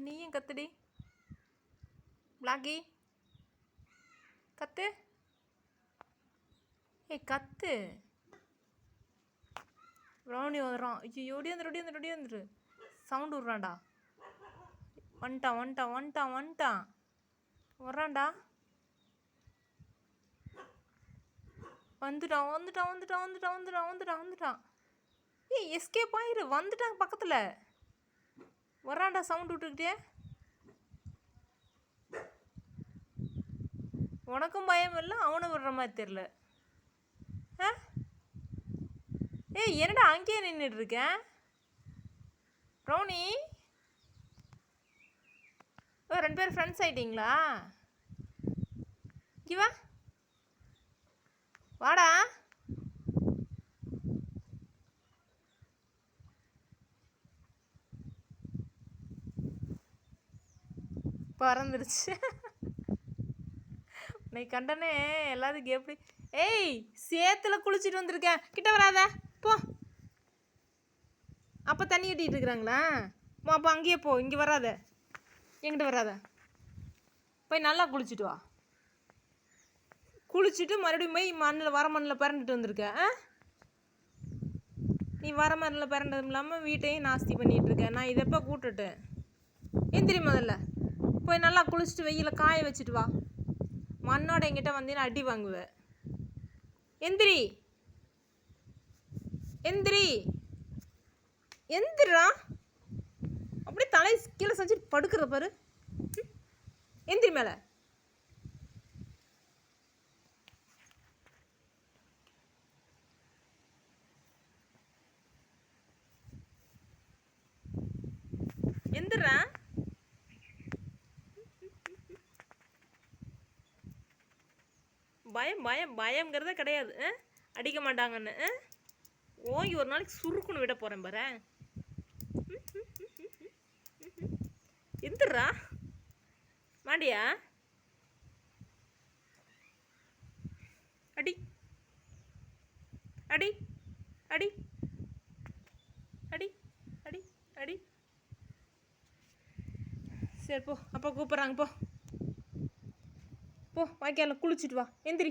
நீயும் கத்துடி. பிளாக்கி கத்து. கத்து. ப்ரௌனி வரான். ஐயோ ஒடியாந்துரு. சவுண்டு விட்றான்டா. வந்துட்டான் வர்றான்டா. வந்துட்டான். எஸ்கேப் ஆயிரு. வந்துட்டான் பக்கத்தில். வர்றான்டா சவுண்டு விட்டுக்கிட்டே. உனக்கும் பயம் இல்லை, அவனும் விடுற மாதிரி தெரில. என்னடா அங்கேயே நின்றுட்டு இருக்கேன் ப்ரௌனி? ரெண்டு பேரும் ஃப்ரெண்ட்ஸ் ஆயிட்டீங்களா? இங்கே வாடா. பறந்துருச்சு. நீ கண்டனே எல்லாத்துக்கும் எப்படி? சேத்துல குளிச்சுட்டு வந்திருக்கேன். கிட்ட வராத போ. அப்போ தண்ணி கட்டிகிட்டு இருக்கிறாங்களா? அப்போ அங்கேயே போ. இங்கே வராத, எங்கிட்ட வராத. போய் நல்லா குளிச்சுட்டு வா. குளிச்சுட்டு மறுபடியும் போய் வர மண்ணில் பிறண்டுட்டு வந்திருக்க. நீ வர மண்ணில் பிறண்டதும் இல்லாமல் வீட்டையும் நாஸ்தி பண்ணிகிட்டு இருக்க. நான் இதப்போ கூட்டுட்டேன். எந்திரி முதல்ல. போய் நல்லா குளிச்சுட்டு வெயில காய வச்சுட்டு வா. மண்ணோட எங்கிட்ட வந்தீங்கன்னா அடி வாங்குவேன். எந்திரா. அப்படியே தலை கீழே செஞ்சுட்டு படுக்கிற பாரு. எந்திரி மேலே. எந்திரா. பயம்ங்கிறதே கிடையாது. அடிக்க மாட்டாங்கன்னு ஓங்கி ஒரு நாளைக்கு சுருக்குன்னு விட போகிறேன் பாரு. எந்திரா மாண்டியா. அடி அடி அடி அடி அடி அடி. சரி போ, அப்போ கூப்பிட்றாங்க. போ வாய்க்கால குளிச்சுட்டு வா. எந்திரி.